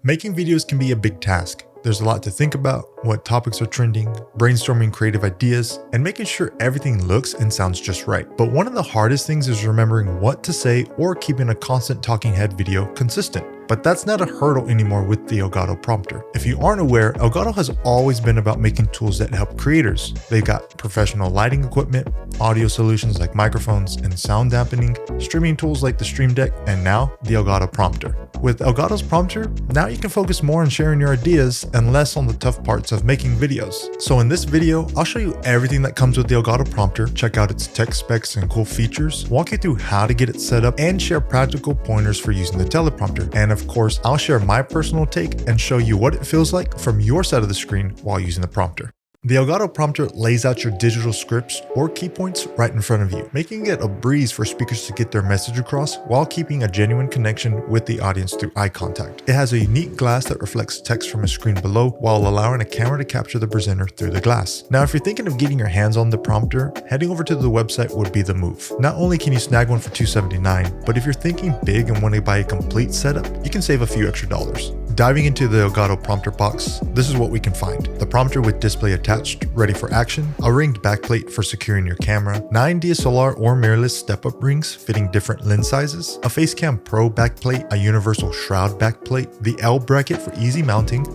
Making videos can be a big task. There's a lot to think about, what topics are trending, brainstorming creative ideas, and making sure everything looks and sounds just right. But one of the hardest things is remembering what to say or keeping a constant talking head video consistent. But that's not a hurdle anymore with the Elgato Prompter. If you aren't aware, Elgato has always been about making tools that help creators. They've got professional lighting equipment, audio solutions like microphones and sound dampening, streaming tools like the Stream Deck, and now the Elgato Prompter. With Elgato's Prompter, now you can focus more on sharing your ideas and less on the tough parts of making videos. So in this video, I'll show you everything that comes with the Elgato Prompter, check out its tech specs and cool features, walk you through how to get it set up, and share practical pointers for using the teleprompter. And of course, I'll share my personal take and show you what it feels like from your side of the screen while using the prompter. The Elgato Prompter lays out your digital scripts or key points right in front of you, making it a breeze for speakers to get their message across while keeping a genuine connection with the audience through eye contact. It has a unique glass that reflects text from a screen below while allowing a camera to capture the presenter through the glass. Now, if you're thinking of getting your hands on the prompter, heading over to the website would be the move. Not only can you snag one for $279, but if you're thinking big and want to buy a complete setup, you can save a few extra dollars. Diving into the Elgato Prompter box, this is what we can find. The prompter with display attached, ready for action, a ringed backplate for securing your camera, 9 DSLR or mirrorless step-up rings fitting different lens sizes, a Facecam Pro backplate, a universal shroud backplate, the L bracket for easy mounting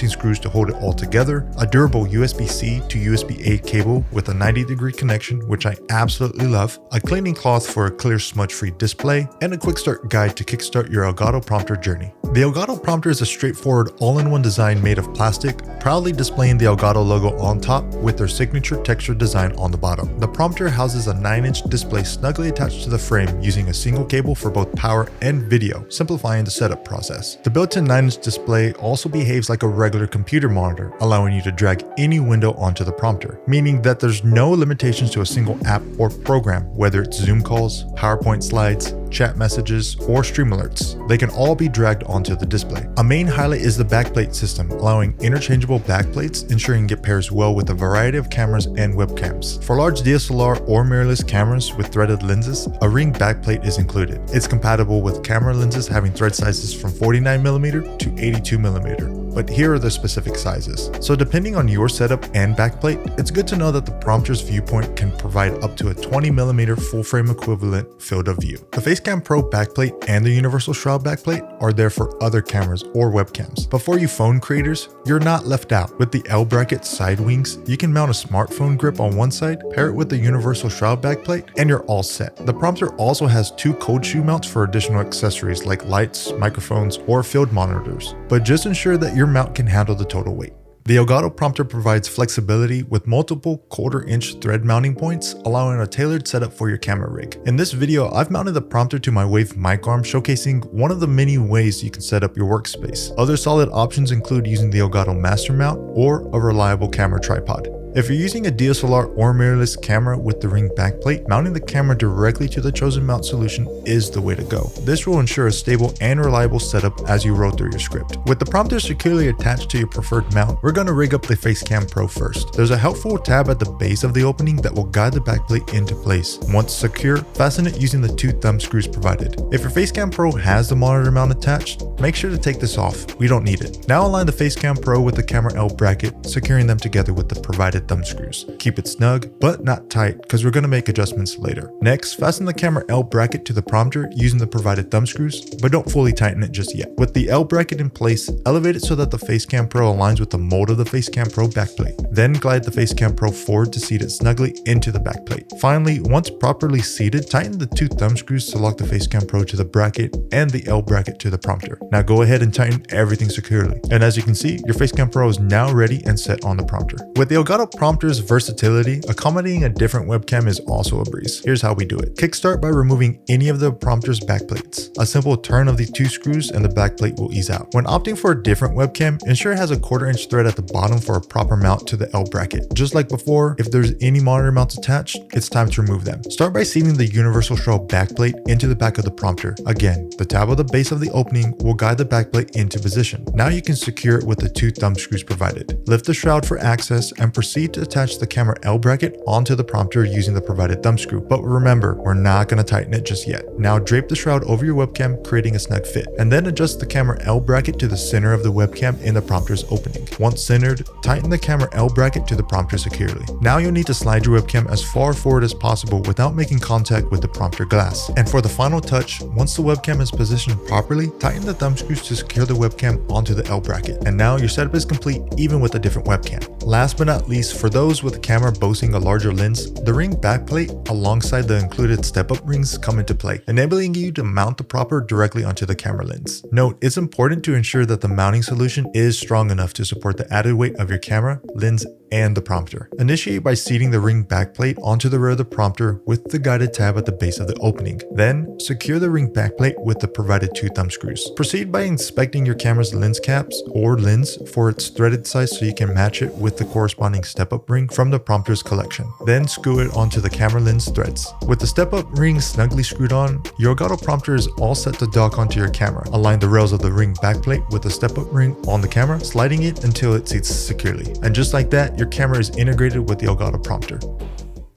screws to hold it all together, a durable USB-C to USB-A cable with a 90-degree connection, which I absolutely love, a cleaning cloth for a clear smudge-free display, and a quick start guide to kickstart your Elgato Prompter journey. The Elgato Prompter is a straightforward all-in-one design made of plastic, proudly displaying the Elgato logo on top with their signature texture design on the bottom. The prompter houses a 9-inch display snugly attached to the frame using a single cable for both power and video, simplifying the setup process. The built-in 9-inch display also behaves like a regular computer monitor, allowing you to drag any window onto the prompter, meaning that there's no limitations to a single app or program, whether it's Zoom calls, PowerPoint slides, chat messages, or stream alerts. They can all be dragged onto the display. A main highlight is the backplate system, allowing interchangeable backplates, ensuring it pairs well with a variety of cameras and webcams. For large DSLR or mirrorless cameras with threaded lenses, a ring backplate is included. It's compatible with camera lenses having thread sizes from 49mm to 82mm, but here are the specific sizes. So depending on your setup and backplate, it's good to know that the prompter's viewpoint can provide up to a 20mm full frame equivalent field of view. The Facecam Pro backplate and the universal shroud backplate are there for other cameras or webcams. But for you phone creators, you're not left out. With the L bracket side wings, you can mount a smartphone grip on one side, pair it with the universal shroud backplate, and you're all set. The prompter also has 2 cold shoe mounts for additional accessories like lights, microphones, or field monitors. But just ensure that your mount can handle the total weight. The Elgato Prompter provides flexibility with multiple 1/4-inch thread mounting points, allowing a tailored setup for your camera rig. In this video, I've mounted the prompter to my Wave mic arm, showcasing one of the many ways you can set up your workspace. Other solid options include using the Elgato Master Mount or a reliable camera tripod. If you're using a DSLR or mirrorless camera with the ring backplate, mounting the camera directly to the chosen mount solution is the way to go. This will ensure a stable and reliable setup as you roll through your script. With the prompter securely attached to your preferred mount, we're going to rig up the Facecam Pro first. There's a helpful tab at the base of the opening that will guide the backplate into place. Once secure, fasten it using the 2 thumb screws provided. If your Facecam Pro has the monitor mount attached, make sure to take this off. We don't need it. Now align the Facecam Pro with the camera L bracket, securing them together with the provided thumb screws. Keep it snug, but not tight, because we're going to make adjustments later. Next, fasten the camera L bracket to the prompter using the provided thumb screws, but don't fully tighten it just yet. With the L bracket in place, elevate it so that the Facecam Pro aligns with the mold of the Facecam Pro backplate. Then glide the Facecam Pro forward to seat it snugly into the backplate. Finally, once properly seated, tighten the 2 thumb screws to lock the Facecam Pro to the bracket and the L bracket to the prompter. Now go ahead and tighten everything securely. And as you can see, your Facecam Pro is now ready and set on the prompter. With the Elgato Prompter's versatility, accommodating a different webcam is also a breeze. Here's how we do it. Kickstart by removing any of the prompter's backplates. A simple turn of the 2 screws and the backplate will ease out. When opting for a different webcam, ensure it has a 1/4-inch thread at the bottom for a proper mount to the L bracket. Just like before, if there's any monitor mounts attached, it's time to remove them. Start by seating the universal shroud backplate into the back of the prompter. Again, the tab at the base of the opening will guide the backplate into position. Now you can secure it with the 2 thumb screws provided. Lift the shroud for access and proceed proceed to attach the camera L bracket onto the prompter using the provided thumb screw. But remember, we're not going to tighten it just yet. Now drape the shroud over your webcam, creating a snug fit, and then adjust the camera L bracket to the center of the webcam in the prompter's opening. Once centered, tighten the camera L bracket to the prompter securely. Now you'll need to slide your webcam as far forward as possible without making contact with the prompter glass. And for the final touch, once the webcam is positioned properly, tighten the thumb screws to secure the webcam onto the L bracket. And now your setup is complete even with a different webcam. Last but not least, for those with a camera boasting a larger lens, the ring backplate alongside the included step-up rings come into play, enabling you to mount the proper directly onto the camera lens. Note, it's important to ensure that the mounting solution is strong enough to support the added weight of your camera, lens, and the prompter. Initiate by seating the ring backplate onto the rear of the prompter with the guided tab at the base of the opening. Then, secure the ring backplate with the provided 2 thumb screws. Proceed by inspecting your camera's lens caps or lens for its threaded size so you can match it with the corresponding step-up ring from the prompter's collection. Then screw it onto the camera lens threads. With the step-up ring snugly screwed on, your Elgato Prompter is all set to dock onto your camera. Align the rails of the ring backplate with the step-up ring on the camera, sliding it until it seats securely. And just like that, your camera is integrated with the Elgato Prompter.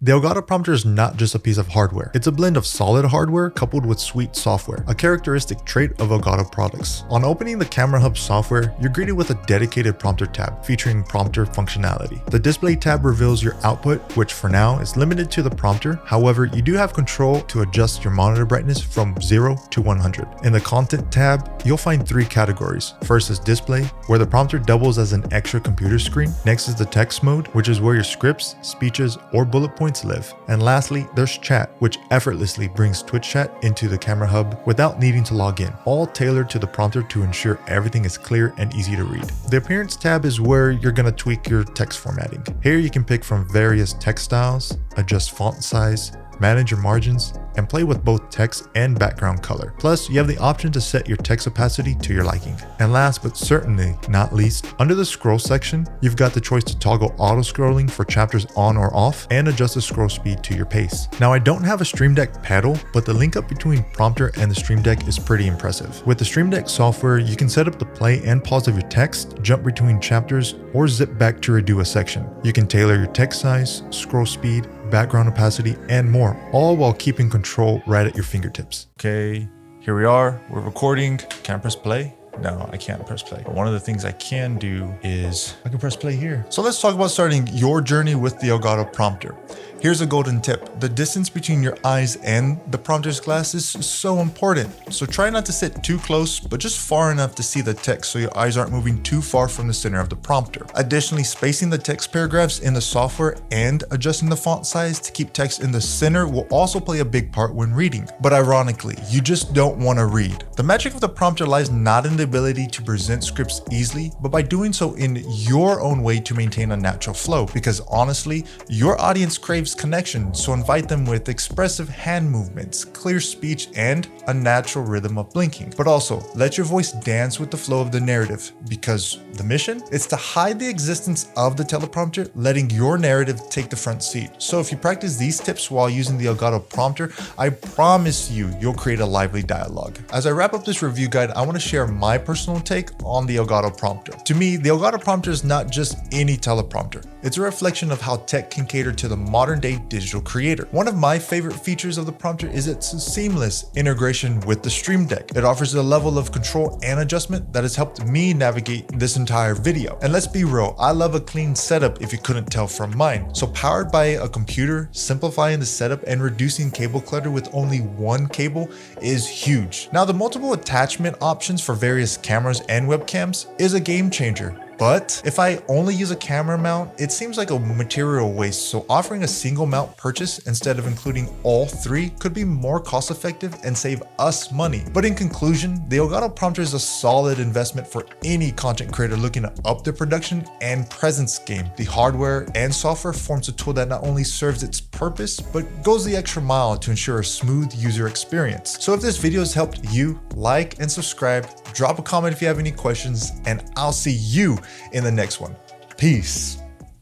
The Elgato Prompter is not just a piece of hardware. It's a blend of solid hardware coupled with sweet software, a characteristic trait of Elgato products. On opening the Camera Hub software, you're greeted with a dedicated prompter tab featuring prompter functionality. The display tab reveals your output, which for now is limited to the prompter. However, you do have control to adjust your monitor brightness from 0 to 100. In the Content tab, you'll find 3 categories. First is Display, where the prompter doubles as an extra computer screen. Next is the Text mode, which is where your scripts, speeches, or bullet points live. And lastly, there's Chat, which effortlessly brings Twitch chat into the Camera Hub without needing to log in, all tailored to the prompter to ensure everything is clear and easy to read. The Appearance tab is where you're going to tweak your text formatting. Here you can pick from various text styles, adjust font size, manage your margins, and play with both text and background color. Plus, you have the option to set your text opacity to your liking. And last but certainly not least, under the scroll section, you've got the choice to toggle auto scrolling for chapters on or off and adjust the scroll speed to your pace. Now, I don't have a Stream Deck pedal, but the link up between Prompter and the Stream Deck is pretty impressive. With the Stream Deck software, you can set up the play and pause of your text, jump between chapters, or zip back to redo a section. You can tailor your text size, scroll speed, background opacity, and more, all while keeping control right at your fingertips. Okay, here we are. We're recording. Can I press play? No, I can't press play. But one of the things I can do is I can press play here. So let's talk about starting your journey with the Elgato Prompter. Here's a golden tip. The distance between your eyes and the prompter's glass is so important. So try not to sit too close, but just far enough to see the text so your eyes aren't moving too far from the center of the prompter. Additionally, spacing the text paragraphs in the software and adjusting the font size to keep text in the center will also play a big part when reading. But ironically, you just don't want to read. The magic of the prompter lies not in the ability to present scripts easily, but by doing so in your own way to maintain a natural flow. Because honestly, your audience craves connection, so invite them with expressive hand movements, clear speech, and a natural rhythm of blinking. But also, let your voice dance with the flow of the narrative, because the mission is to hide the existence of the teleprompter, letting your narrative take the front seat. So if you practice these tips while using the Elgato Prompter, I promise you'll create a lively dialogue. As I wrap up this review guide, I want to share my personal take on the Elgato Prompter. To me, the Elgato Prompter is not just any teleprompter. It's a reflection of how tech can cater to the modern day digital creator. One of my favorite features of the prompter is its seamless integration with the Stream Deck. It offers a level of control and adjustment that has helped me navigate this entire video. And let's be real, I love a clean setup if you couldn't tell from mine. So powered by a computer, simplifying the setup and reducing cable clutter with only one cable is huge. Now, the multiple attachment options for various cameras and webcams is a game changer. But if I only use a camera mount, it seems like a material waste, so offering a single mount purchase instead of including all 3 could be more cost effective and save us money. But in conclusion, the Elgato Prompter is a solid investment for any content creator looking to up their production and presence game. The hardware and software forms a tool that not only serves its purpose, but goes the extra mile to ensure a smooth user experience. So if this video has helped you, like and subscribe, drop a comment if you have any questions, and I'll see you in the next one. Peace.